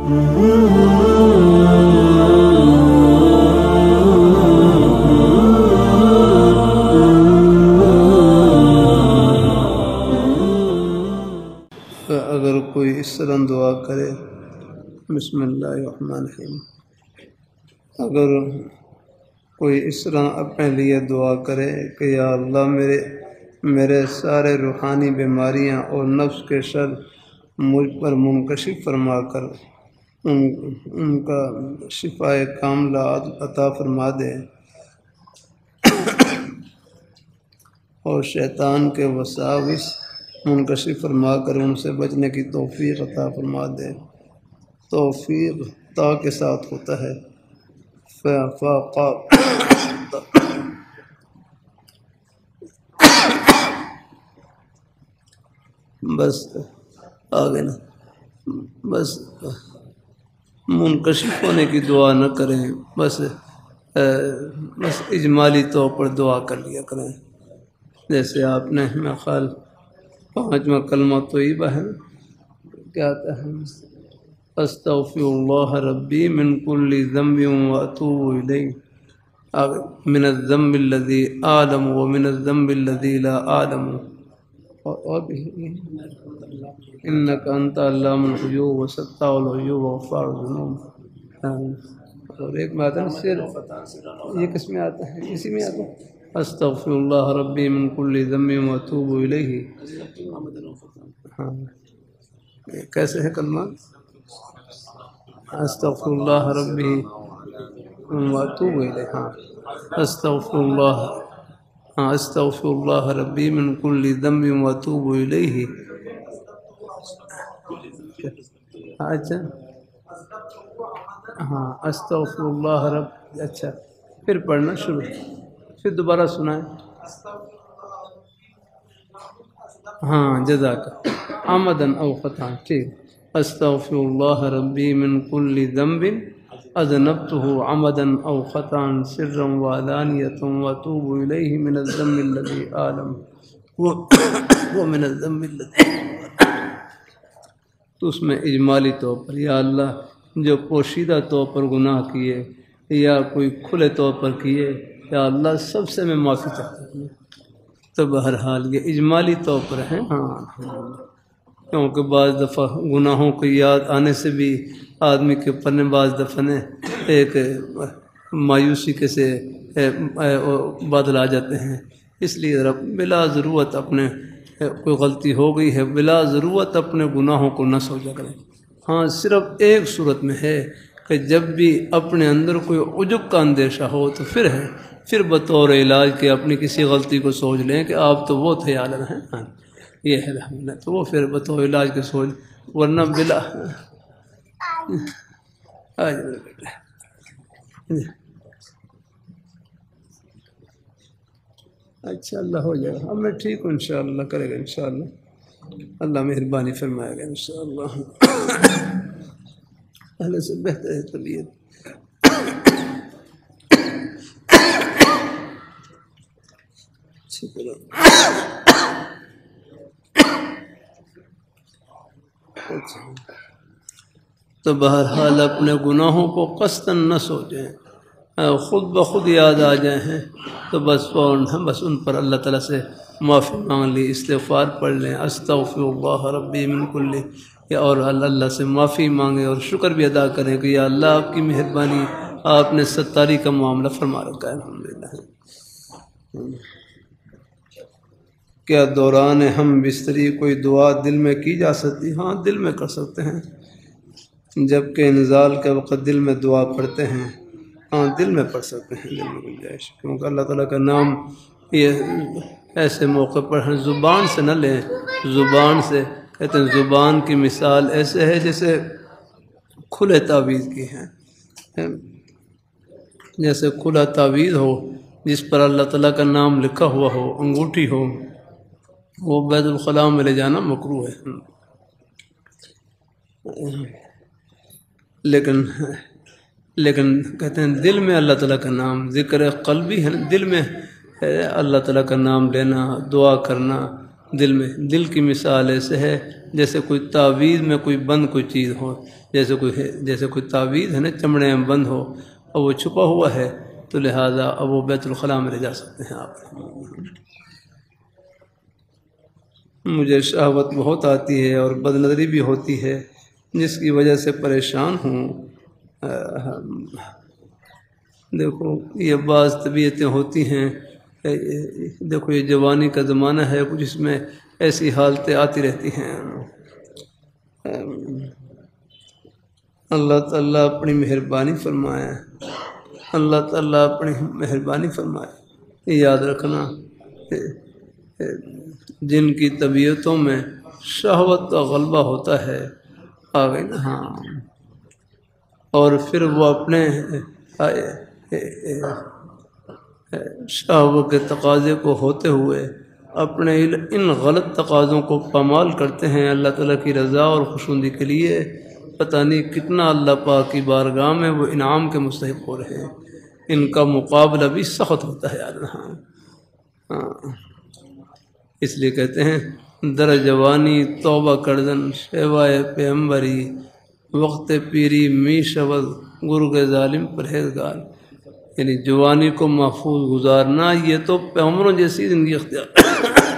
اگر کوئی اس طرح دعا کرے، بسم اللہ الرحمن الرحیم، اگر کوئی اس طرح اپنے لیے دعا کرے کہ یا اللہ میرے سارے روحانی بیماریاں اور نفس کے شر مجھ پر منکشف فرما کر ان کا شفاء کاملہ عطا فرما دے، اور شیطان کے وساوس منکشف فرما کر ان سے بچنے کی توفیق عطا فرما دے۔ توفیق تا کے ساتھ ہوتا ہے، بس آگے نا، بس منکشف ہونے کی دعا نہ کریں، بس اجمالی طور پر دعا کر لیا کریں۔ جیسے آپ نے میرا خیال 5واں کلمہ طیبہ ہے، کیا آتا ہے؟ استغفر اللہ ربی من کل ذنب واتوب الیہ، من الذنب الذی اعلم ومن الذنب الذی لا اعلم، اور بھی انک انت علام الغیوب وستار العیوب وغفار الذنوب، اور ایک میں آتا ہے سر، یہ کس میں آتا ہے؟ اسی میں آتا ہے استغفر اللہ ربی من کل ذنب واتوب الیہ۔ ہاں کیسے ہے کلمہ؟ استغفر اللہ ربی واتوب الیہ، ہاں استغفر اللہ ربی من کل ذنب واتوب الیہ۔ اچھا ہاں استغفر اللہ رب، اچھا پھر پڑھنا شروع، پھر دوبارہ سنائیں۔ ہاں جزاک عمدن او خطا، ٹھیک۔ استغفر اللہ ربی من کل ذنب اذنبته عمدا او خطا سرا وعلانیۃ واتوب الیہ من الذنب الذی اعلم ومن الذنب الذی، تو اس میں اجمالی طور پر یا اللہ جو پوشیدہ طور پر گناہ کیے یا کوئی کھلے طور پر کیے، یا اللہ سب سے میں معافی چاہتا ہوں۔ تو بہرحال یہ اجمالی طور پر ہے، ہاں، کیونکہ بعض دفعہ گناہوں کو یاد آنے سے بھی آدمی کے اوپر بعض دفعہ ایک مایوسی کے سے بادل آ جاتے ہیں، اس لیے بلا ضرورت اپنے کوئی غلطی ہو گئی ہے بلا ضرورت اپنے گناہوں کو نہ سوچا کریں۔ ہاں صرف ایک صورت میں ہے کہ جب بھی اپنے اندر کوئی عجب کا اندیشہ ہو تو پھر بطور علاج کے اپنی کسی غلطی کو سوچ لیں کہ آپ تو وہ تھے عالم ہیں، ہاں یہ ہے رحمت، تو وہ پھر بطور علاج کے سوچ، ورنہ بلا اچھا اللہ ہو جائے گا، اب میں ٹھیک ہوں انشاءاللہ، کرے گا انشاءاللہ، اللہ مہربانی فرمائے گا انشاءاللہ، پہلے سے بہتر ہے طبیعت۔ تو بہرحال اپنے گناہوں کو قصداً نہ سوچیں، خود بخود یاد آ جائیں ہیں تو بس فوراً بس ان پر اللہ تعالیٰ سے معافی مانگ لی، استغفار پڑھ لیں، استغفر اللہ ربی من کل، اور اللہ سے معافی مانگیں اور شکر بھی ادا کریں کہ یا اللہ آپ کی مہربانی، آپ نے ستاری کا معاملہ فرما رکھا ہے الحمدللہ۔ کیا دوران ہم بستری کوئی دعا دل میں کی جا سکتی؟ ہاں دل میں کر سکتے ہیں، جبکہ انزال کے وقت دل میں دعا پڑھتے ہیں، ہاں دل میں پڑھ سکتے ہیں، دل میں گنجائش، کیونکہ اللہ تعالیٰ کا نام یہ ایسے موقع پر ہیں، زبان سے نہ لیں، زبان سے کہتے ہیں زبان کی مثال ایسے ہے جیسے کھلے تعویذ کی ہے، جیسے کھلا تعویذ ہو جس پر اللہ تعالیٰ کا نام لکھا ہوا ہو، انگوٹھی ہو، وہ بیت الخلاء میں لے جانا مکروہ ہے، لیکن کہتے ہیں دل میں اللہ تعالیٰ کا نام، ذکر قلبی ہے، دل میں اللہ تعالیٰ کا نام لینا، دعا کرنا، دل میں، دل کی مثال ایسے ہے جیسے کوئی تعویذ میں کوئی بند کوئی چیز ہو، جیسے کوئی تعویذ ہے نا چمڑے میں بند ہو اور وہ چھپا ہوا ہے، تو لہٰذا اب وہ بیت الخلاء میں لے جا سکتے ہیں آپ۔ مجھے شہوت بہت آتی ہے اور بد نظری بھی ہوتی ہے، جس کی وجہ سے پریشان ہوں۔ دیکھو یہ بعض طبیعتیں ہوتی ہیں، دیکھو یہ جوانی کا زمانہ ہے، کچھ اس میں ایسی حالتیں آتی رہتی ہیں۔ اللہ تعالیٰ اپنی مہربانی فرمائے، اللہ تعالیٰ اپنی مہربانی فرمائے۔ یاد رکھنا جن کی طبیعتوں میں شہوت کا غلبہ ہوتا ہے، آگے نا، ہاں، اور پھر وہ اپنے شہوت کے تقاضے کو ہوتے ہوئے اپنے ان غلط تقاضوں کو پامال کرتے ہیں اللہ تعالیٰ کی رضا اور خوشنودی کے لیے، پتہ نہیں کتنا اللہ پاک کی بارگاہ میں وہ انعام کے مستحق ہو رہے ہیں۔ ان کا مقابلہ بھی سخت ہوتا ہے یار، ہاں، اس لیے کہتے ہیں در جوانی توبہ کردن شیوائے پیغمبری، وقت پیری می شود گرگ ظالم پرہیزگار۔ یعنی جوانی کو محفوظ گزارنا، یہ تو پیغمبروں جیسی زندگی اختیار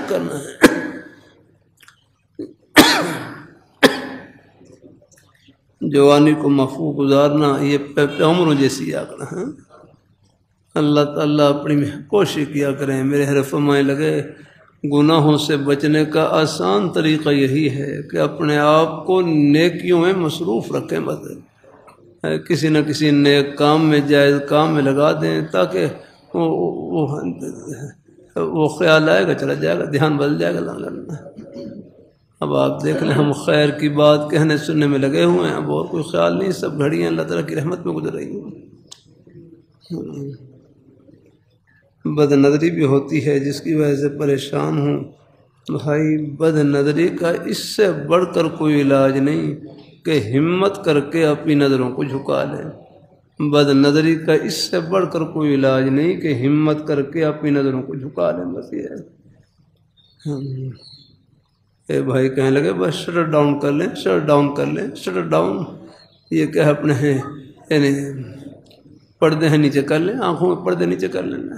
کرنا ہے۔ جوانی کو محفوظ گزارنا یہ پیغمبروں جیسی آگنا ہے۔ اللہ تعالیٰ اپنی کوشش کیا کریں، میرے حرف فرمائے لگے گناہوں سے بچنے کا آسان طریقہ یہی ہے کہ اپنے آپ کو نیکیوں میں مصروف رکھیں، بس کسی نہ کسی نیک کام میں، جائز کام میں لگا دیں، تاکہ وہ خیال آئے گا چلا جائے گا، دھیان بدل جائے گا۔ اب آپ دیکھ لیں ہم خیر کی بات کہنے سننے میں لگے ہوئے ہیں، اب اور کوئی خیال نہیں، سب گھڑیاں اللہ تعالیٰ کی رحمت میں گزر رہی ہیں۔ بد نظری بھی ہوتی ہے جس کی وجہ سے پریشان ہوں۔ بھائی بد نظری کا اس سے بڑھ کر کوئی علاج نہیں کہ ہمت کر کے اپنی نظروں کو جھکا لیں۔ بد نظری کا اس سے بڑھ کر کوئی علاج نہیں کہ ہمت کر کے اپنی نظروں کو جھکا لیں، بس یہ ہے۔ اے بھائی کہنے لگے بس شٹ ڈاؤن کر لیں، شٹ ڈاؤن کر لیں، شٹ ڈاؤن، یہ کیا اپنے ہیں، یعنی پردے ہیں نیچے کر لیں، آنکھوں میں پردے نیچے کر لینا۔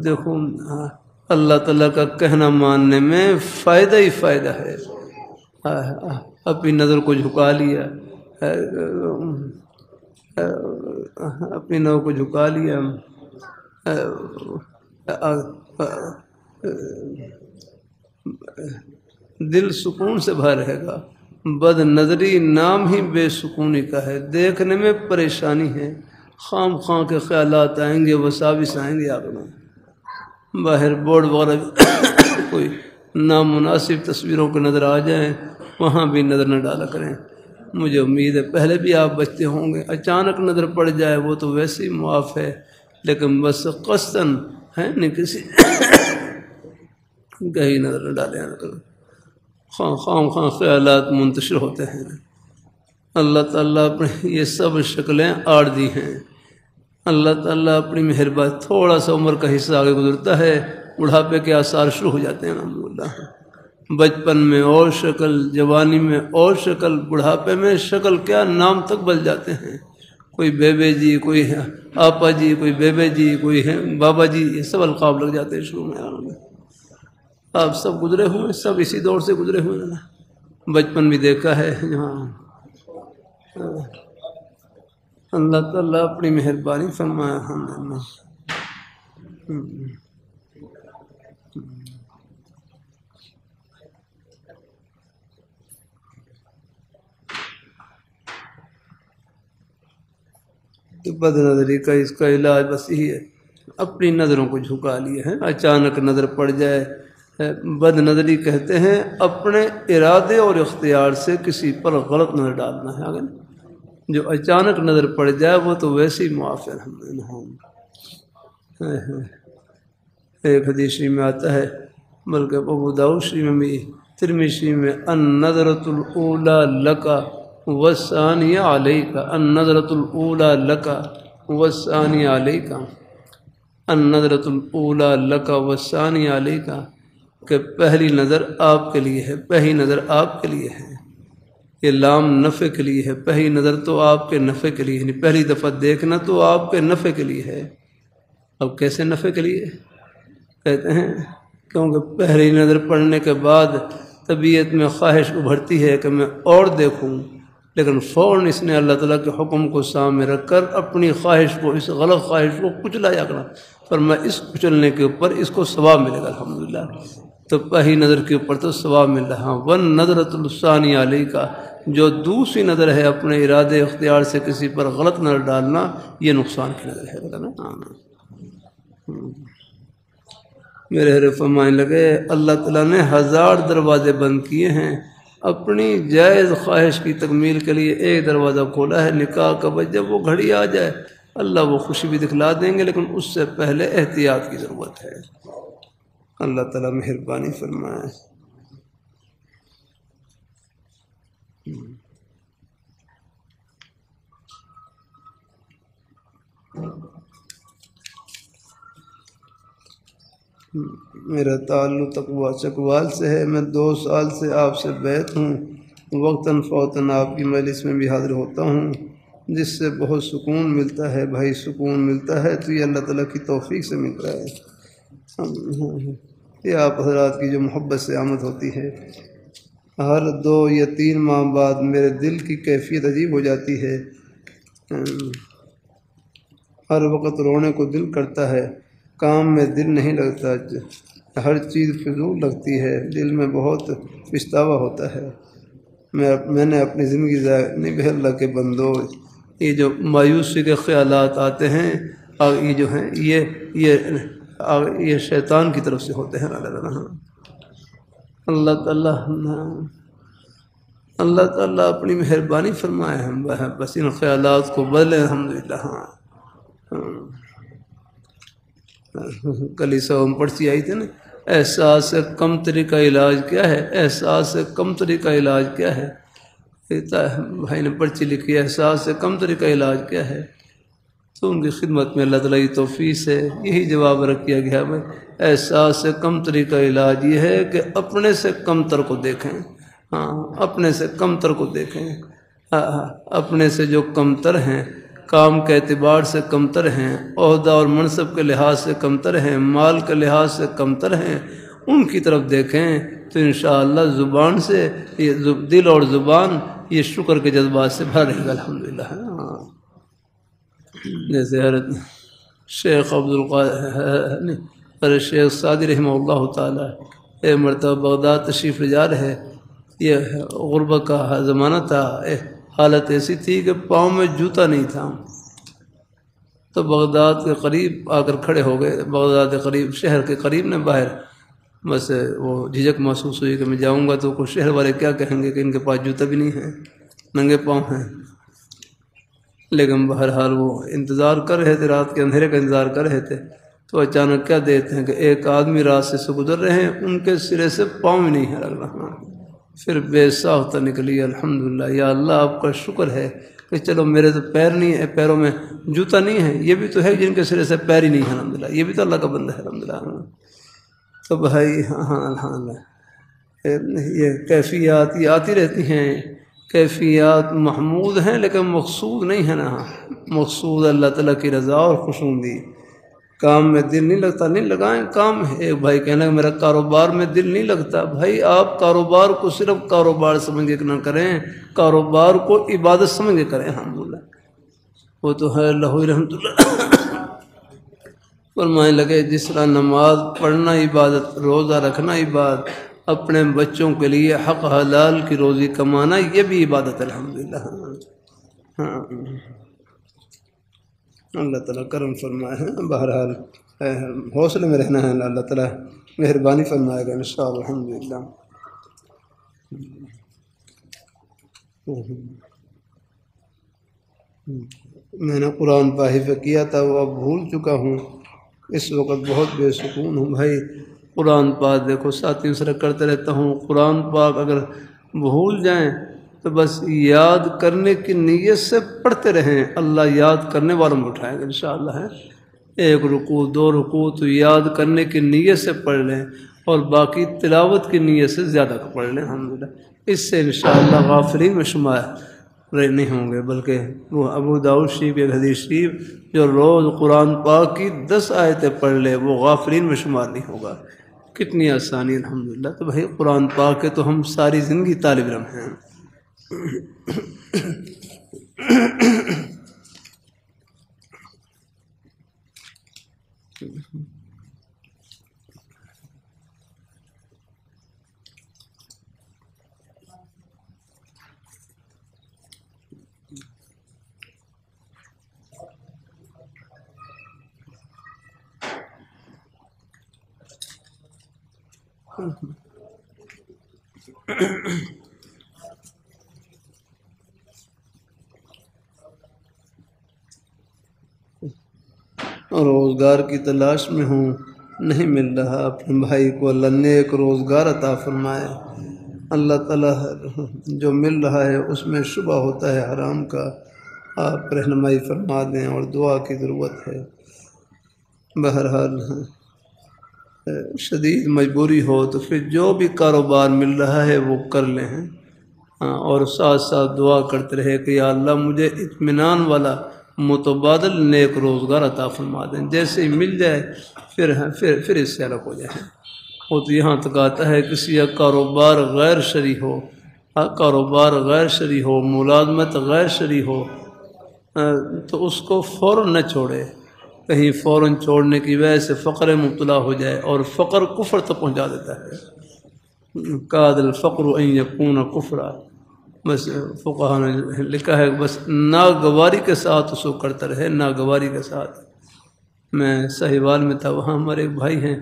دیکھو اللہ تعالیٰ کا کہنا ماننے میں فائدہ ہی فائدہ ہے۔ اپنی نظر کو جھکا لیا، اپنی نظر کو جھکا لیا، دل سکون سے بھر رہے گا۔ بد نظری نام ہی بے سکونی کا ہے، دیکھنے میں پریشانی ہے، خام خواہ کے خیالات آئیں گے، وساوس آئیں گے، آپ باہر بورڈ وغیرہ کوئی نامناسب تصویروں کو نظر آ جائیں، وہاں بھی نظر نہ ڈالا کریں۔ مجھے امید ہے پہلے بھی آپ بچتے ہوں گے، اچانک نظر پڑ جائے وہ تو ویسے ہی معاف ہے، لیکن بس قصداً ہے نہیں کسی کہیں نظر نہ ڈالیں، خام خواہ خیالات منتشر ہوتے ہیں۔ اللہ تعالیٰ اپنے یہ سب شکلیں آڑ دی ہیں۔ اللہ تعالیٰ اپنی مہربانی، تھوڑا سا عمر کا حصہ آگے گزرتا ہے، بڑھاپے کے آثار شروع ہو جاتے ہیں الحمدللہ۔ بچپن میں اور شکل، جوانی میں اور شکل، بڑھاپے میں شکل کیا نام تک بدل جاتے ہیں۔ کوئی بیبے جی، کوئی آپا جی، کوئی بیبے جی، کوئی بابا جی، یہ سب القاب لگ جاتے ہیں شروع میں۔ آپ سب گزرے ہوئے، سب اسی دور سے گزرے ہوئے ہیں، بچپن بھی دیکھا ہے جہاں۔ اللہ تعالیٰ اپنی مہربانی فرمائے الحمدللہ۔ بد نظری کا اس کا علاج بس یہی ہے، اپنی نظروں کو جھکا لیے ہیں، اچانک نظر پڑ جائے۔ بد نظری کہتے ہیں اپنے ارادے اور اختیار سے کسی پر غلط نظر ڈالنا ہے، آگے جو اچانک نظر پڑ جائے وہ تو ویسے ہی معاف ہے۔ ایک حدیث میں آتا ہے، بلکہ ابو داؤد شریف میں بھی، ترمذی شریف میں، النظرۃ الاولی لک والثانیہ علیک، النظرۃ الاولی لک والثانیہ علیک، النظرۃ الاولی لک والثانیہ علیک۔ کہ پہلی نظر آپ کے لیے ہے، پہلی نظر آپ کے لیے ہے، یہ لام نفع کے لیے ہے، پہلی نظر تو آپ کے نفع کے لیے، یعنی پہلی دفعہ دیکھنا تو آپ کے نفع کے لیے ہے۔ اب کیسے نفع کے لیے؟ کہتے ہیں کیونکہ پہلی نظر پڑنے کے بعد طبیعت میں خواہش ابھرتی ہے کہ میں اور دیکھوں، لیکن فوراً اس نے اللہ تعالیٰ کے حکم کو سامنے رکھ کر اپنی خواہش کو، اس غلط خواہش کو کچلا کرنا، پر میں اس کچلنے کے اوپر اس کو ثواب ملے گا الحمدللہ۔ تو پہلی نظر کے اوپر تو ثواب مل رہا۔ ون نظرۃ الثانی علیہ کا جو دوسری نظر ہے اپنے ارادے اختیار سے کسی پر غلط نظر ڈالنا، یہ نقصان کی نظر ہے۔ میرے حضرت فرمانے لگے اللہ تعالیٰ نے 1000 دروازے بند کیے ہیں، اپنی جائز خواہش کی تکمیل کے لیے ایک دروازہ کھولا ہے نکاح کا، بس جب وہ گھڑی آ جائے اللہ وہ خوشی بھی دکھلا دیں گے، لیکن اس سے پہلے احتیاط کی ضرورت ہے۔ اللہ تعالیٰ مہربانی فرمائے۔ میرا تعلق چکوال سے ہے، میں 2 سال سے آپ سے بیعت ہوں، وقتاً فوتاً آپ کی مجلس میں بھی حاضر ہوتا ہوں، جس سے بہت سکون ملتا ہے۔ بھائی سکون ملتا ہے تو یہ اللہ تعالیٰ کی توفیق سے ملتا ہے، یہ آپ حضرات کی جو محبت سے آمد ہوتی ہے۔ ہر 2 یا 3 ماہ بعد میرے دل کی کیفیت عجیب ہو جاتی ہے، ہر وقت رونے کو دل کرتا ہے، کام میں دل نہیں لگتا، ہر چیز فضول لگتی ہے، دل میں بہت پچھتاوا ہوتا ہے۔ میں نے اپنی زندگی ضائع نہیں بے اللہ کے بندو، یہ جو مایوسی کے خیالات آتے ہیں اور یہ جو ہیں یہ شیطان کی طرف سے ہوتے ہیں۔ اللہ تعالیٰ اپنی مہربانی فرمائے، ہم بس ان خیالات کو بدلیں الحمدللہ۔ کلیسا میں پرچی آئی تھی نا، احساس کمتری کا علاج کیا ہے؟ احساس کمتری کا علاج کیا ہے؟ بھائی نے پرچی لکھی، احساس کمتری کا علاج کیا ہے؟ تو ان کی خدمت میں اللہ تعالیٰ کی توفیق سے یہی جواب رکھ کیا گیا، بھائی احساس کمتری کا علاج یہ ہے کہ اپنے سے کمتر کو دیکھیں، اپنے سے کمتر کو دیکھیں، اپنے سے جو کمتر ہیں، کام کے اعتبار سے کمتر ہیں، عہدہ اور منصب کے لحاظ سے کمتر ہیں، مال کے لحاظ سے کمتر ہیں، ان کی طرف دیکھیں تو انشاءاللہ زبان سے دل اور زبان یہ شکر کے جذبات سے بھر رہے گا الحمدللہ۔ جیسے حضرت شیخ شیخ سعدی رحمہ اللہ تعالیٰ ایک مرتبہ بغداد تشریف لے جا رہے، یہ غربت کا زمانہ تھا، حالت ایسی تھی کہ پاؤں میں جوتا نہیں تھا، تو بغداد کے قریب آ کر کھڑے ہو گئے، بغداد کے قریب، شہر کے قریب نے باہر، بس وہ جھجک محسوس ہوئی کہ میں جاؤں گا تو کچھ شہر والے کیا کہیں گے کہ ان کے پاس جوتا بھی نہیں ہے، ننگے پاؤں ہیں، لیکن بہرحال وہ انتظار کر رہے تھے، رات کے اندھیرے کا انتظار کر رہے تھے، تو اچانک کیا دیکھتے ہیں کہ ایک آدمی راستے سے گزر رہے ہیں، ان کے سرے سے پاؤں بھی نہیں ہے لگ رہا، پھر بے ساختہ نکلی، الحمدللہ یا اللہ آپ کا شکر ہے کہ چلو میرے تو پیر نہیں ہے، پیروں میں جوتا نہیں ہے، یہ بھی تو ہے جن کے سرے سے پیر ہی نہیں ہے الحمدللہ، یہ بھی تو اللہ کا بندہ ہے الحمدللہ۔ تو بھائی الحمدللہ یہ کیفیات یہ آتی رہتی ہیں، کیفیات محمود ہیں لیکن مقصود نہیں ہے نا، مقصود اللہ تعالیٰ کی رضا اور خوشنودی۔ کام میں دل نہیں لگتا، نہیں لگائیں کام ہے۔ ایک بھائی کہنا کہ میرا کاروبار میں دل نہیں لگتا، بھائی آپ کاروبار کو صرف کاروبار سمجھ کے نہ کریں، کاروبار کو عبادت سمجھ کے کریں الحمدللہ۔ وہ تو ہے اللہ رحمۃ اللہ فرمانے لگے جس طرح نماز پڑھنا عبادت، روزہ رکھنا عبادت، اپنے بچوں کے لیے حق حلال کی روزی کمانا یہ بھی عبادت ہے الحمدللہ۔ اللہ تعالیٰ کرم فرمائے ہیں، بہرحال حوصلے میں رہنا ہے، اللہ تعالیٰ مہربانی فرمائے گا انشاءاللہ الحمدللہ۔ میں نے قرآن پاک حفظ کیا تھا، وہ اب بھول چکا ہوں، اس وقت بہت بے سکون ہوں۔ بھائی قرآن پاک دیکھو ساتھیوں سے کرتے رہتا ہوں، قرآن پاک اگر بھول جائیں تو بس یاد کرنے کی نیت سے پڑھتے رہیں، اللہ یاد کرنے والوں میں اٹھائے گا انشاءاللہ۔ ہے ایک رکوع 2 رکوع تو یاد کرنے کی نیت سے پڑھ لیں، اور باقی تلاوت کی نیت سے زیادہ پڑھ لیں الحمدللہ، اس سے انشاءاللہ غافلین میں شمار نہیں ہوں گے، بلکہ وہ ابو داؤد شریف ایک حدیث شریف جو روز قرآن پاک کی 10 آیتیں پڑھ لے وہ غافلین میں شمار نہیں ہوگا۔ کتنی آسانی الحمدللہ۔ تو بھائی قرآن پاک کے تو ہم ساری زندگی طالب علم ہیں۔ روزگار کی تلاش میں ہوں، نہیں مل رہا، اپنے بھائی کو اللہ نیک روزگار عطا فرمائے۔ اللہ تعالیٰ جو مل رہا ہے اس میں شبہ ہوتا ہے حرام کا، آپ رہنمائی فرما دیں، اور دعا کی ضرورت ہے۔ بہرحال شدید مجبوری ہو تو پھر جو بھی کاروبار مل رہا ہے وہ کر لیں، اور ساتھ ساتھ دعا کرتے رہے کہ یا اللہ مجھے اطمینان والا متبادل نیک روزگار عطا فرما دیں، جیسے ہی مل جائے پھر اس سے الگ ہو جائے۔ وہ تو یہاں تک آتا ہے کسی کا کاروبار غیر شرعی ہو، کاروبار غیر شرعی ہو، ملازمت غیر شرعی ہو، تو اس کو فوراً نہ چھوڑے، کہیں فوراً چھوڑنے کی وجہ سے فقر مبتلا ہو جائے، اور فقر کفر تک پہنچا دیتا ہے۔ کاد الفقر ان یکون کفرا، بس فقہا نے لکھا ہے بس ناگواری کے ساتھ اس کو کرتا رہے، ناگواری کے ساتھ۔ میں سہیوال میں تھا، وہاں ہمارے ایک بھائی ہیں،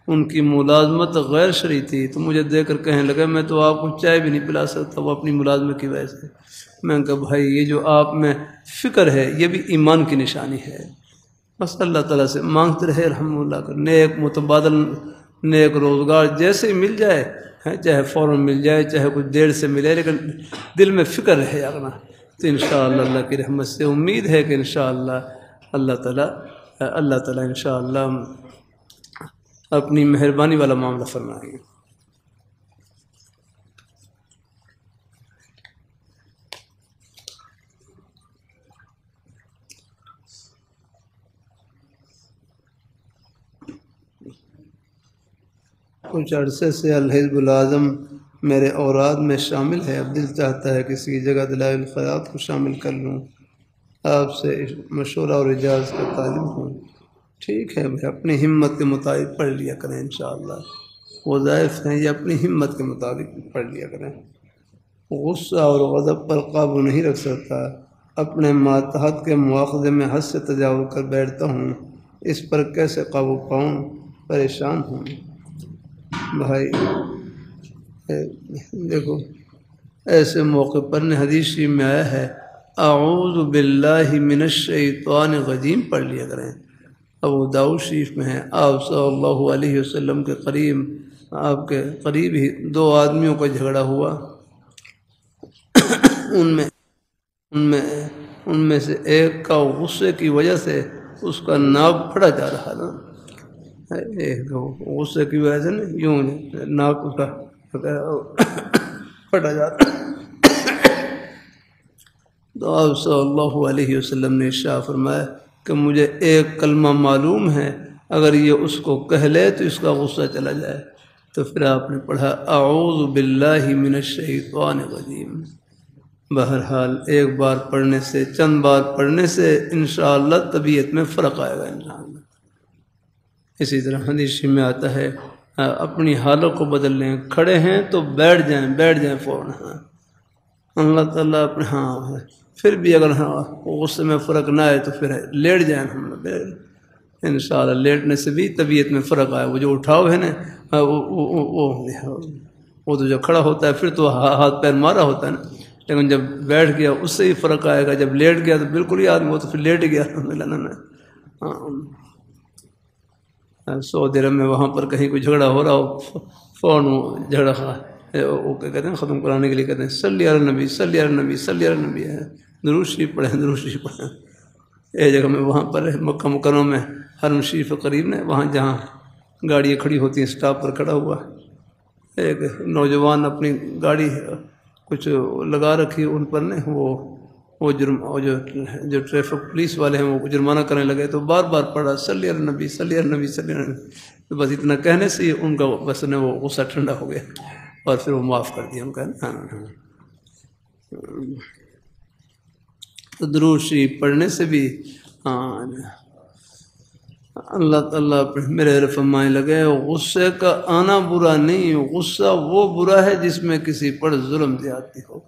ان کی ملازمت غیر شرعی تھی، تو مجھے دیکھ کر کہنے لگا میں تو آپ کو چائے بھی نہیں پلا سکتا، وہ اپنی ملازمت کی وجہ سے۔ میں نے کہا بھائی یہ جو آپ میں فکر ہے یہ بھی ایمان کی نشانی ہے، بس اللہ تعالیٰ سے مانگتے رہے الحمدللہ کر نیک متبادل نیک روزگار جیسے ہی مل جائے، چاہے فوراً مل جائے چاہے کچھ دیر سے ملے، لیکن دل میں فکر رہے اپنا، تو انشاءاللہ اللہ کی رحمت سے امید ہے کہ انشاءاللہ اللہ تعالیٰ انشاءاللہ اپنی مہربانی والا معاملہ فرمائیں گے۔ کچھ عرصے سے الحزب العظم میرے اوراد میں شامل ہے، اب دل چاہتا ہے کسی کی جگہ دلائل الخیرات کو شامل کر لوں، آپ سے مشورہ اور اجازت کا طالب ہوں۔ ٹھیک ہے بھائی، اپنی ہمت کے مطابق پڑھ لیا کریں انشاءاللہ، وظائف ہیں یہ اپنی ہمت کے مطابق پڑھ لیا کریں۔ غصہ اور غضب پر قابو نہیں رکھ سکتا، اپنے ماتحت کے مواخذے میں حد سے تجاوز کر بیٹھتا ہوں، اس پر کیسے قابو پاؤں، پریشان ہوں۔ بھائی دیکھو ایسے موقع پر حدیث شریف میں آیا ہے اعوذ باللہ من الشیطان الرجیم پڑھ لیا کریں۔ ابو داؤد شریف میں ہے، آپ صلی اللہ علیہ وسلم کے قریب، آپ کے قریب ہی 2 آدمیوں کا جھگڑا ہوا، ان میں سے ایک کا غصے کی وجہ سے اس کا ناک پھڑا جا رہا تھا، غصے کی وجہ سے یوں ناک اس کا پھٹا جا رہا۔ تو آپ صلی اللہ علیہ وسلم نے ارشاد فرمایا کہ مجھے ایک کلمہ معلوم ہے، اگر یہ اس کو کہہ لے تو اس کا غصہ چلا جائے، تو پھر آپ نے پڑھا اعوذ باللہ من الشیطان الرجیم۔ بہرحال ایک بار پڑھنے سے، چند بار پڑھنے سے انشاءاللہ طبیعت میں فرق آئے گا انشاءاللہ۔ اسی طرح حدیث میں آتا ہے اپنی حالت کو بدل لیں، کھڑے ہیں تو بیٹھ جائیں فوراً، اللہ تعالیٰ اپنے پھر بھی اگر غصے میں فرق نہ آئے تو پھر لیٹ جائیں، انشاءاللہ لیٹنے سے بھی طبیعت میں فرق آئے۔ وہ جو اٹھاؤ ہے نا وہ تو جو کھڑا ہوتا ہے پھر تو ہاتھ پیر مارا ہوتا ہے نا، لیکن جب بیٹھ گیا اس سے ہی فرق آئے گا، جب لیٹ گیا تو بالکل ہی آدمی وہ تو پھر لیٹ گیا۔ سعودی عرب میں وہاں پر کہیں کوئی جھگڑا ہو رہا ہو، فوراً جھگڑا وہ کہتے ہیں ختم کرانے کے لیے کہتے ہیں صلی علی النبی صلی علی النبی صلی علی النبی ہے، درود شریف پڑھیں۔ ایک جگہ میں وہاں پر مکہ مکرمہ میں حرم شریف قریب نے، وہاں جہاں گاڑیاں کھڑی ہوتی ہیں، اسٹاپ پر کھڑا ہوا ایک نوجوان اپنی گاڑی کچھ لگا رکھی ان پر نے، وہ جو ٹریفک پولیس والے ہیں وہ جرمانہ کرنے لگے تو بار بار پڑھا صلی علی النبی صلی علی النبی صلی علی النبی، تو بس اتنا کہنے سے ان کا بس نے وہ غصہ ٹھنڈا ہو گیا اور پھر وہ معاف کر دیا ان کا۔ تو درود شریف پڑھنے سے بھی اللہ تعالیٰ میرے فرمانے لگے غصے کا آنا برا نہیں، غصہ وہ برا ہے جس میں کسی پر ظلم زیادتی ہو،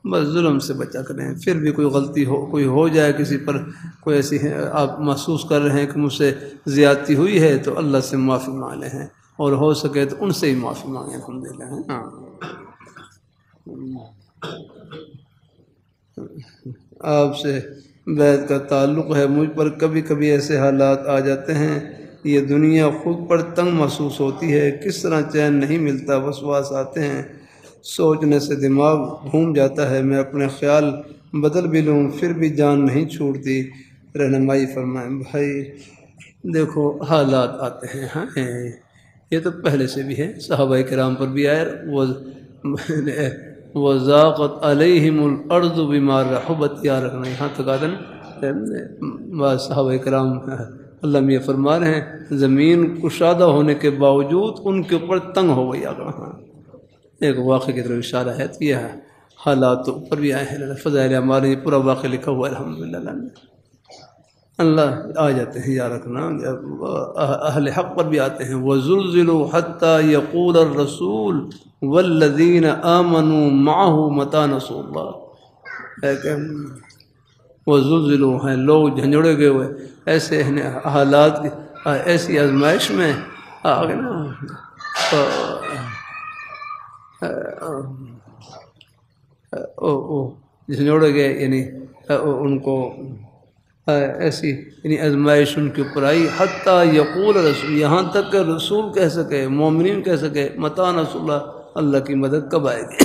بس ظلم سے بچا کریں۔ پھر بھی کوئی غلطی ہو، کوئی ہو جائے کسی پر، کوئی ایسی آپ محسوس کر رہے ہیں کہ مجھ سے زیادتی ہوئی ہے تو اللہ سے معافی مانگے ہیں، اور ہو سکے تو ان سے ہی معافی مانگیں الحمدللہ۔ آپ سے بیعت کا تعلق ہے، مجھ پر کبھی کبھی ایسے حالات آ جاتے ہیں، یہ دنیا خود پر تنگ محسوس ہوتی ہے، کس طرح چین نہیں ملتا، وسواس آتے ہیں، سوچنے سے دماغ گھوم جاتا ہے، میں اپنے خیال بدل بھی لوں پھر بھی جان نہیں چھوڑتی، رہنمائی فرمائیں۔ بھائی دیکھو حالات آتے ہیں، ہاں یہ تو پہلے سے بھی ہے، صحابہ کرام پر بھی آئے، وَضَاقَتْ عَلَيْهِمُ الْأَرْضُ بِمَا رَحُبَتْ، یا رکھنا یہاں تک آدن صحابہ کرام اللہ میاں فرما رہے ہیں زمین کشادہ ہونے کے باوجود ان کے اوپر تنگ ہو گئی آگا۔ ایک واقعے کی طرف اشارہ ہے، تو یہ حالات تو اوپر بھی آئے ہیں، فضائل اعمال یہ پورا واقعہ لکھا ہوا ہے الحمدللہ۔ اللہ آ جاتے ہیں، یا رکھنا اہل حق پر بھی آتے ہیں، وَزُلْزِلُوا حَتَّى يَقُولَ الرَّسُولُ وَالَّذِينَ آمَنُوا مَعَهُ مَتَىٰ نَصْرُ اللَّهِ، وَزُلْزِلُوا ہیں لوگ جھنجھوڑے گئے ہوئے ایسے حالات ایسی آزمائش میں آگے نا جھنجھوڑے گئے، یعنی ان کو ایسی یعنی آزمائش ان کے اوپر آئی، حتیٰ یقول رسول، یہاں تک کہ رسول کہہ سکے، مومنین کہہ سکے متى نصر اللہ، اللہ کی مدد کب آئے گی؟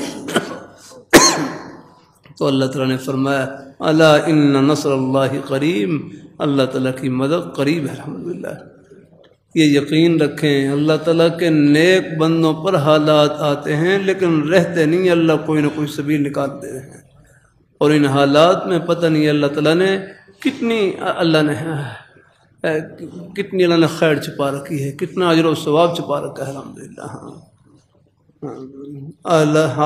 تو اللہ تعالیٰ نے فرمایا الا ان نصر اللہ قریب، اللہ تعالیٰ کی مدد قریب ہے الحمدللہ۔ یہ یقین رکھیں اللہ تعالیٰ کے نیک بندوں پر حالات آتے ہیں لیکن رہتے نہیں، اللہ کوئی نہ کوئی سبیل نکالتے ہیں، اور ان حالات میں پتہ نہیں اللہ تعالیٰ نے کتنی اللہ نے خیر چھپا رکھی ہے، کتنا اجر و ثواب چھپا رکھا ہے الحمدللہ۔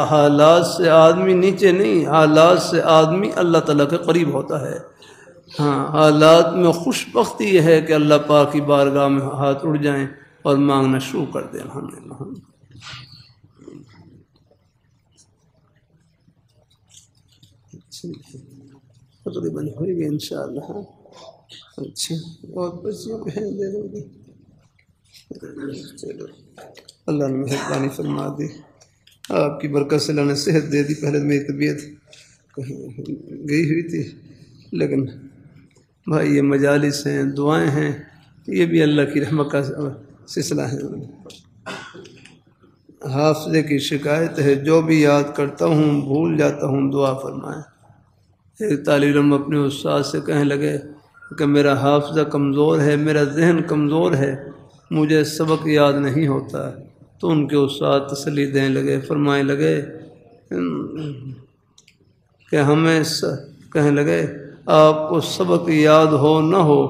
حالات سے آدمی نیچے نہیں، حالات سے آدمی اللہ تعالیٰ کے قریب ہوتا ہے۔ ہاں حالات میں خوش بختی یہ ہے کہ اللہ پاک کی بارگاہ میں ہاتھ اڑ جائیں اور مانگنا شروع کر دیں الحمدللہ۔ تقریباً ہوئی گئی انشاءاللہ۔ اچھا اور بچیوں کو ہیں دے دو گی، چلو اللہ نے مہربانی فرما دی، آپ کی برکت سے اللہ نے صحت دے دی۔ پہلے میری طبیعت کہیں گئی ہوئی تھی، لیکن بھائی یہ مجالس ہیں، دعائیں ہیں، یہ بھی اللہ کی رحمت کا سلسلہ ہے۔ حافظے کی شکایت ہے، جو بھی یاد کرتا ہوں بھول جاتا ہوں، دعا فرمائیں۔ ایک طالب علم اپنے استاد سے کہنے لگے کہ میرا حافظہ کمزور ہے، میرا ذہن کمزور ہے، مجھے سبق یاد نہیں ہوتا، تو ان کے استاد تسلی دینے لگے، فرمانے لگے کہ ہمیں کہنے لگے آپ کو سبق یاد ہو نہ ہو،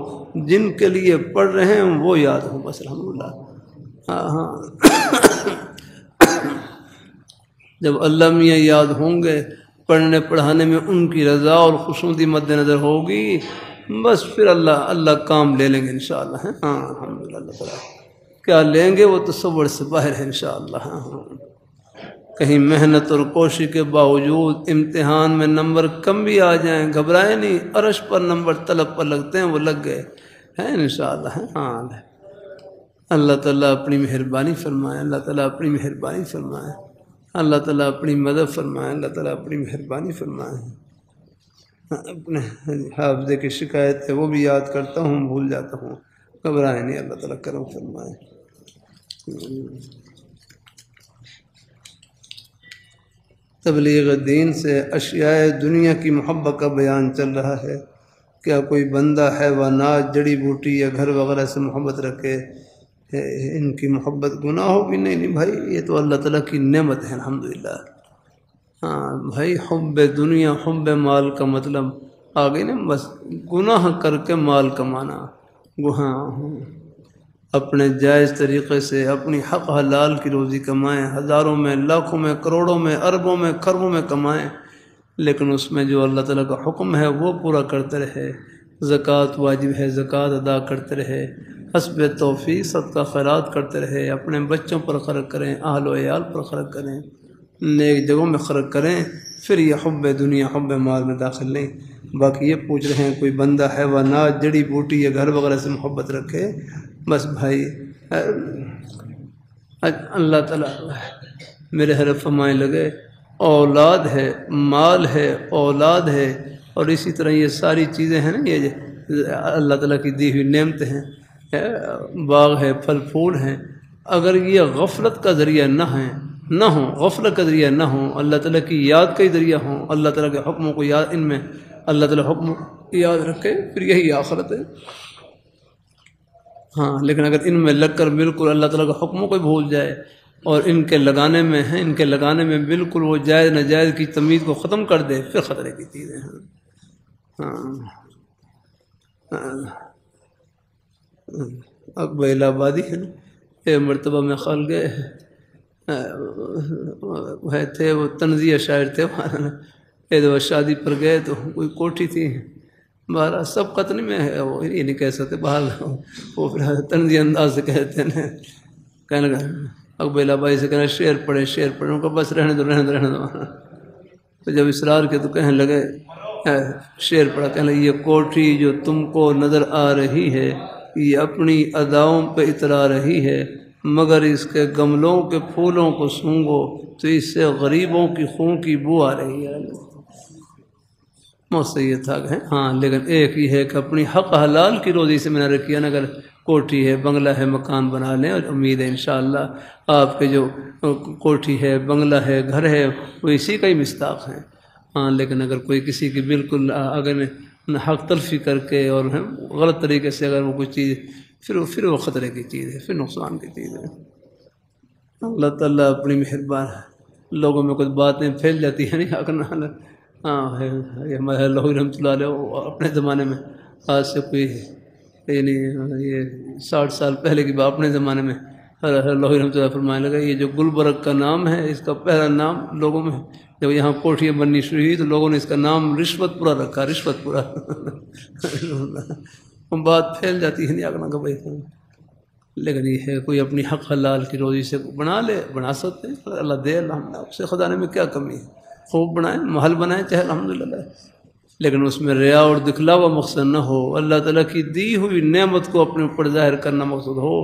جن کے لیے پڑھ رہے ہیں وہ یاد ہو بس الحمدللہ۔ ہاں جب اللہ میاں یاد ہوں گے، پڑھنے پڑھانے میں ان کی رضا اور خشنودی مد نظر ہوگی، بس پھر اللہ کام لے لیں گے انشاءاللہ۔ ہاں الحمدللہ اللہ تعالیٰ کیا لیں گے وہ تصور سے باہر ہے انشاءاللہ۔ ہاں کہیں محنت اور کوشش کے باوجود امتحان میں نمبر کم بھی آ جائیں، گھبرائیں نہیں، عرش پر نمبر طلب پر لگتے ہیں، وہ لگ گئے ہیں انشاءاللہ۔ ہاں اللہ تعالیٰ اپنی مہربانی فرمائے، اللہ تعالیٰ اپنی مہربانی فرمائے، اللہ تعالیٰ اپنی مدد فرمائے، اللہ تعالیٰ اپنی مہربانی فرمائے۔ اپنے حافظے کی شکایت ہے، وہ بھی یاد کرتا ہوں بھول جاتا ہوں، گھبرائیں نہیں، اللہ تعالیٰ کرم فرمائے۔ تبلیغ دین سے اشیاء دنیا کی محبت کا بیان چل رہا ہے، کیا کوئی بندہ حیوانات، جڑی بوٹی یا گھر وغیرہ سے محبت رکھے ان کی محبت گناہوں کی نہیں بھائی، یہ تو اللہ تعالیٰ کی نعمت ہے الحمدللہ۔ ہاں بھائی، حب دنیا حب مال کا مطلب آگے نا، بس گناہ کر کے مال کمانا، اپنے جائز طریقے سے اپنی حق حلال کی روزی کمائیں، ہزاروں میں، لاکھوں میں، کروڑوں میں، اربوں میں، خربوں میں کمائیں، لیکن اس میں جو اللہ تعالیٰ کا حکم ہے وہ پورا کرتے رہے۔ زکوٰۃ واجب ہے، زکوٰۃ ادا کرتے رہے، حسب توفیق صدقہ خیرات کرتے رہے، اپنے بچوں پر خرچ کریں، اہل و عیال پر خرچ کریں، نیک جگہوں میں خرچ کریں، پھر یہ حب دنیا حب مال میں داخل نہیں۔ باقی یہ پوچھ رہے ہیں کوئی بندہ حیوانات جڑی بوٹی یا گھر وغیرہ سے محبت رکھے، بس بھائی اللہ تعالیٰ میرے حرف فرمائے لگے اولاد ہے، مال ہے، اولاد ہے، اور اسی طرح یہ ساری چیزیں ہیں نا، یہ اللہ تعالیٰ کی دی ہوئی نعمتیں ہیں، باغ ہے، پھل پھول ہیں، اگر یہ غفلت کا ذریعہ نہ ہوں، غفلت کا ذریعہ نہ ہوں، اللہ تعالیٰ کی یاد کا ہی ذریعہ ہوں، اللہ تعالیٰ کے حکموں کو یاد، ان میں اللہ تعالیٰ حکم یاد رکھے، پھر یہی آخرت ہے۔ ہاں لیکن اگر ان میں لگ کر بالکل اللہ تعالیٰ کے حکموں کو بھول جائے اور ان کے لگانے میں بالکل وہ جائز ناجائز کی تمیز کو ختم کر دے، پھر خطرے کی چیزیں ہیں۔ اکبر الہ آبادی ہے نا، ایک مرتبہ میں خال گئے وہ تھے، وہ طنزیہ شاعر تھے، ایک دفعہ شادی پر گئے تو کوئی کوٹھی تھی، باہر سب قطنی میں ہے، وہ یہ نہیں کہہ سکتے، باہر وہ پھر طنزی انداز سے کہتے ہیں، کہنے لگا اکبر الہ آبادی سے کہنا شعر پڑھے، ان کو بس رہنے دو۔ تو جب اصرار کیا تو کہنے لگے، شعر پڑھا، کہنے لگے یہ کوٹھی جو تم کو نظر آ رہی ہے یہ اپنی اداؤں پہ اترا رہی ہے، مگر اس کے گملوں کے پھولوں کو سونگو تو اس سے غریبوں کی خون کی بو آ رہی ہے۔ مجھ سے یہ تھا کہ ہاں، لیکن ایک ہی ہے کہ اپنی حق حلال کی روزی سے میں نے رکھی نا، اگر کوٹھی ہے، بنگلہ ہے، مکان بنا لیں، اور امید ہے انشاءاللہ آپ کے جو کوٹھی ہے، بنگلہ ہے، گھر ہے، وہ اسی کا ہی مصداق ہیں۔ ہاں لیکن اگر کوئی کسی کی بالکل اگر حق تلفی کر کے اور غلط طریقے سے اگر وہ کوئی چیز، پھر وہ خطرے کی چیز ہے، پھر نقصان کی چیز ہے۔ اللہ تعالیٰ اپنی مہربان ہے، لوگوں میں کچھ باتیں پھیل جاتی ہیں نہیں، ہاں یہ ہمارے اللہ رحمۃ اللہ علیہ اپنے زمانے میں، آج سے کوئی یعنی یہ 60 سال پہلے کی بات، اپنے زمانے میں اللہ رحمۃ اللہ فرمانے لگا یہ جو گلبرگ کا نام ہے، اس کا پہلا نام لوگوں میں جب یہاں کوٹھیاں بننی شروع ہوئی تو لوگوں نے اس کا نام رشوت پورا رکھا، رشوت پورا۔ بات پھیل جاتی ہے نہیں آگنا کا بھائی، لیکن یہ ہے کوئی اپنی حق حلال کی روزی سے بنا سکتے ہیں، اللہ دے، الحمدللہ، اس سے خزانے میں کیا کمی ہے، خوب بنائیں، محل بنائیں چاہے، الحمدللہ، لیکن اس میں ریا اور دکھلاوا مقصد نہ ہو، اللہ تعالیٰ کی دی ہوئی نعمت کو اپنے اوپر ظاہر کرنا مقصد ہو۔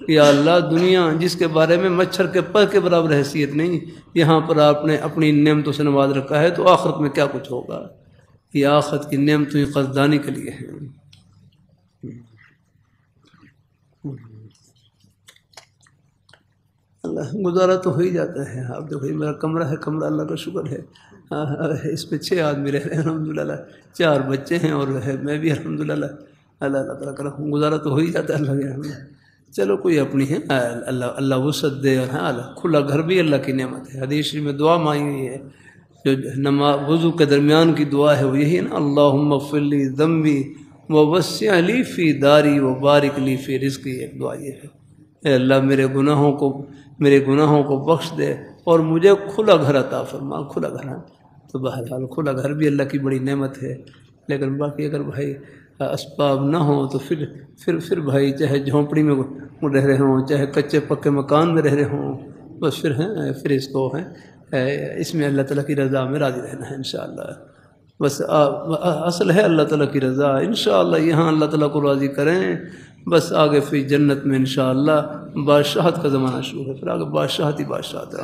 یا اللہ، دنیا جس کے بارے میں مچھر کے پر کے برابر حیثیت نہیں، یہاں پر آپ نے اپنی نعمتوں سے نواز رکھا ہے، تو آخرت میں کیا کچھ ہوگا؟ یہ آخرت کی نعمتوں کی قدردانی کے لیے ہیں۔ اللہ گزارا تو ہو ہی جاتا ہے۔ آپ دیکھو میرا کمرہ ہے، کمرہ اللہ کا شکر ہے، اس میں 6 آدمی رہ رہے ہیں الحمدللہ، 4 بچے ہیں، اور میں بھی الحمدللہ، اللہ تعالیٰ کا گزارا تو ہو ہی جاتا ہے اللہ کے رحمت۔ چلو کوئی اپنی ہے، اللہ وسعت دے، اور ہاں کھلا گھر بھی اللہ کی نعمت ہے۔ حدیث میں دعا مانگی ہوئی ہے، جو نماز وضو کے درمیان کی دعا ہے وہ یہی ہے نا، اللہم اغفر لی ذنبی ووسع لی فی داری وبارک لی فی رزقی، ایک دعا یہ ہے، اے اللہ میرے گناہوں کو بخش دے اور مجھے کھلا گھر عطا فرما، کھلا گھر۔ تو بہرحال کھلا گھر بھی اللہ کی بڑی نعمت ہے، لیکن باقی اگر بھائی اسباب نہ ہوں تو پھر بھائی چاہے جھونپڑی میں رہ رہے ہوں، چاہے کچے پکے مکان میں رہ رہے ہوں، بس پھر اس کو اس میں اللہ تعالیٰ کی رضا میں راضی رہنا ہے انشاءاللہ۔ بس اصل ہے اللہ تعالیٰ کی رضا، انشاءاللہ یہاں اللہ تعالیٰ کو راضی کریں، بس آگے پھر جنت میں انشاءاللہ بادشاہت کا زمانہ شروع ہے، پھر آگے بادشاہت ہی بادشاہت ہے۔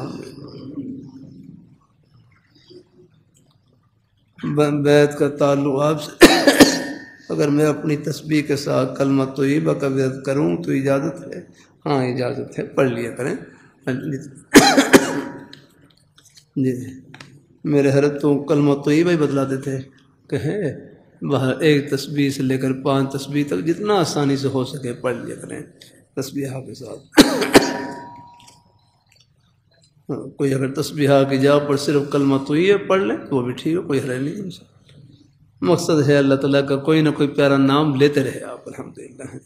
بیت کا تعلق آپ سے، اگر میں اپنی تسبیح کے ساتھ کلمہ طیبہ کا ورد کروں تو اجازت ہے؟ ہاں اجازت ہے، پڑھ لیا کریں جی۔ میرے حضرت تو کلمہ طیبہ ہی بتلاتے تھے کہ باہر ایک تسبیح سے لے کر 5 تسبیح تک جتنا آسانی سے ہو سکے پڑھ لیا کریں، تسبیحہ کے ساتھ۔ کوئی اگر تسبیحہ کی جگہ پر صرف کلمہ طیب پڑھ لیں تو وہ بھی ٹھیک ہے، کوئی حرج نہیں۔ مقصد ہے اللہ تعالیٰ کا کوئی نہ کوئی پیارا نام لیتے رہے آپ، الحمدللہ۔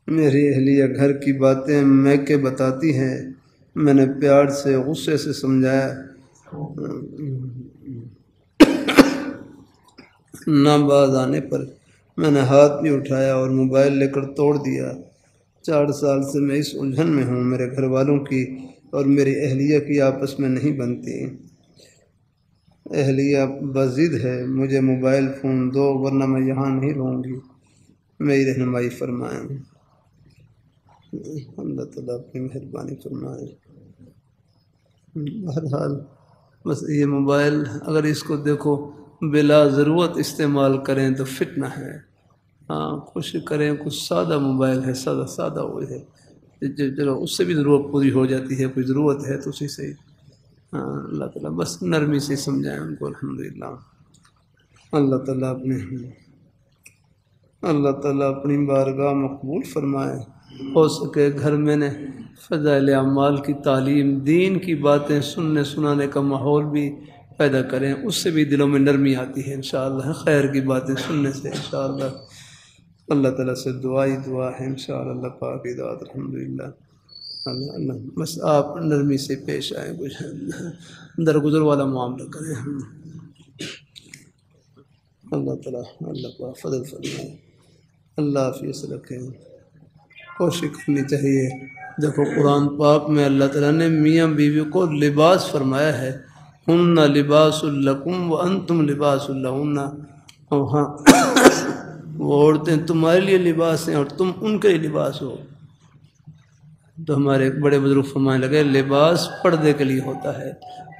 میری اہلیہ گھر کی باتیں میکے بتاتی ہیں، میں نے پیار سے غصے سے سمجھایا، نہ باز آنے پر میں نے ہاتھ بھی اٹھایا اور موبائل لے کر توڑ دیا۔ 4 سال سے میں اس الجھن میں ہوں، میرے گھر والوں کی اور میری اہلیہ کی آپس میں نہیں بنتی۔ اہلیہ بضد ہے، مجھے موبائل فون دو ورنہ میں یہاں نہیں رہوں گی، میری رہنمائی فرمائیں۔ اللہ تعالیٰ اپنی مہربانی فرمائے۔ بہرحال بس یہ موبائل اگر اس کو دیکھو بلا ضرورت استعمال کریں تو فتنہ ہے۔ ہاں کوشش کریں، کچھ سادہ موبائل ہے، سادہ وہ ہے، چلو اس سے بھی ضرورت پوری ہو جاتی ہے، کوئی ضرورت ہے تو اسی سے ہی۔ ہاں اللہ تعالیٰ بس نرمی سے سمجھائیں ان کو، الحمدللہ۔ اللہ تعالیٰ اپنی بارگاہ مقبول فرمائے۔ ہو سکے گھر میں نے فضائل اعمال کی تعلیم، دین کی باتیں سننے سنانے کا ماحول بھی پیدا کریں، اس سے بھی دلوں میں نرمی آتی ہے انشاءاللہ، خیر کی باتیں سننے سے انشاءاللہ۔ اللہ تعالیٰ سے دعا ہے انشاءاللہ، اللہ پاک کی دعات، الحمدللہ۔ اللہ بس آپ نرمی سے پیش آئیں، کچھ درگزر والا معاملہ کریں۔ اللہ تعالیٰ اللہ پاک فضل فرمائے، اللہ عافیت سے رکھیں۔ کوشش کرنی چاہیے۔ دیکھو قرآن پاک میں اللہ تعالیٰ نے میاں بیوی کو لباس فرمایا ہے، ہن لباس لکم وانتم لباس لہن، وہاں وہ عورتیں تمہارے لیے لباس ہیں اور تم ان کے لیے لباس ہو۔ تو ہمارے ایک بڑے بزرگ فرمانے لگے لباس پردے کے لیے ہوتا ہے۔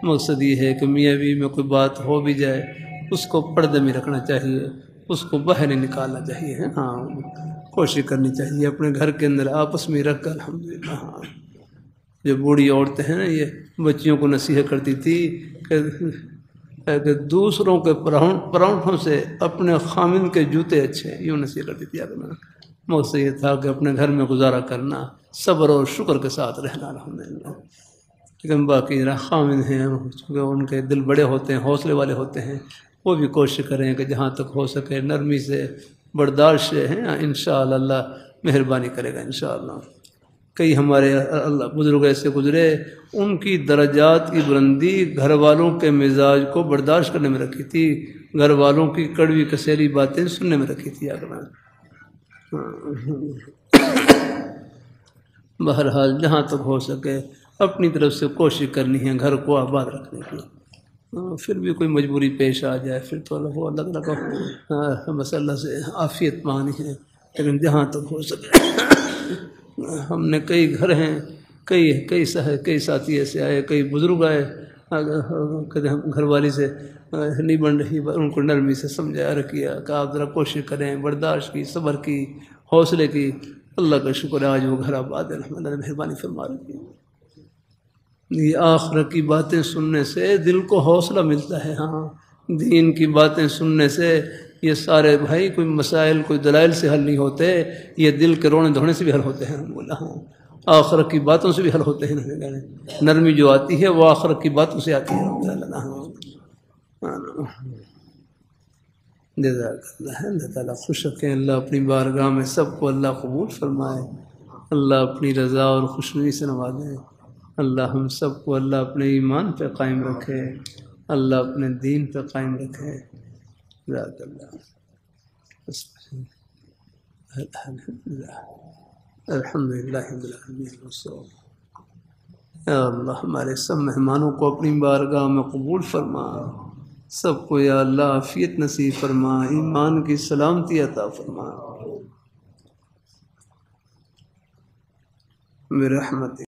مقصد یہ ہے کہ میاں بیوی میں کوئی بات ہو بھی جائے اس کو پردے میں رکھنا چاہیے، اس کو باہر نہیں نکالنا چاہیے۔ ہاں کوشش کرنی چاہیے اپنے گھر کے اندر آپس میں رکھ کر، الحمدللہ۔ ہاں جو بوڑھی عورتیں ہیں نا، یہ بچیوں کو نصیحت کرتی تھی کہ دوسروں کے پراؤٹھوں سے اپنے خامن کے جوتے اچھے ہیں، یوں نصیحت کرتی تھی۔ مقصد یہ تھا کہ اپنے گھر میں گزارا کرنا، صبر اور شکر کے ساتھ رہنا، الحمدللہ۔ لیکن باقی خامن ہیں چونکہ ان کے دل بڑے ہوتے ہیں، حوصلے والے ہوتے ہیں، وہ بھی کوشش کریں کہ جہاں تک ہو سکے نرمی سے، برداشت سے ہیں، انشاءاللہ اللہ مہربانی کرے گا انشاءاللہ۔ کئی ہمارے اللہ بزرگ ایسے گزرے، ان کی درجات کی بلندی گھر والوں کے مزاج کو برداشت کرنے میں رکھی تھی، گھر والوں کی کڑوی کسیلی باتیں سننے میں رکھی تھی۔ بہرحال جہاں تک ہو سکے اپنی طرف سے کوشش کرنی ہے گھر کو آباد رکھنے کی۔ پھر بھی کوئی مجبوری پیش آ جائے پھر تو اللہ تعالیٰ کا مسئلہ سے عافیت مانگنی ہے، لیکن جہاں تک ہو سکے ہم نے کئی گھر ہیں، کئی ساتھی ایسے آئے، کئی بزرگ آئے، کہتے ہم گھر والی سے نہیں بن رہی، ان کو نرمی سے سمجھایا رکھیا کہ آپ ذرا کوشش کریں، برداشت کی، صبر کی، حوصلے کی۔ اللہ کا شکر ہے آج وہ گھر آباد ہے، اللہ نے مہربانی فرما رکھی۔ یہ آخرت کی باتیں سننے سے دل کو حوصلہ ملتا ہے۔ ہاں دین کی باتیں سننے سے یہ سارے بھائی کوئی مسائل کوئی دلائل سے حل نہیں ہوتے، یہ دل کے رونے دھونے سے بھی حل ہوتے ہیں۔ بولا ہاں آخرت کی باتوں سے بھی حل ہوتے ہیں، نرمی جو آتی ہے وہ آخرت کی باتوں سے آتی ہے۔ جزاک اللہ، اللہ تعالیٰ خوش رکھیں، اللہ اپنی بارگاہ میں سب کو اللہ قبول فرمائے، اللہ اپنی رضا اور خوشنودی سے نوازے، اللہ ہم سب کو اللہ اپنے ایمان پہ قائم رکھے، اللہ اپنے دین پہ قائم رکھے۔ جزاک اللہ، الحمدللہ رب العالمین۔ یا اللہ ہمارے سب مہمانوں کو اپنی بارگاہ میں قبول فرما، سب کو یا اللہ عافیت نصیب فرما، ایمان کی سلامتی عطا فرما برحمتک۔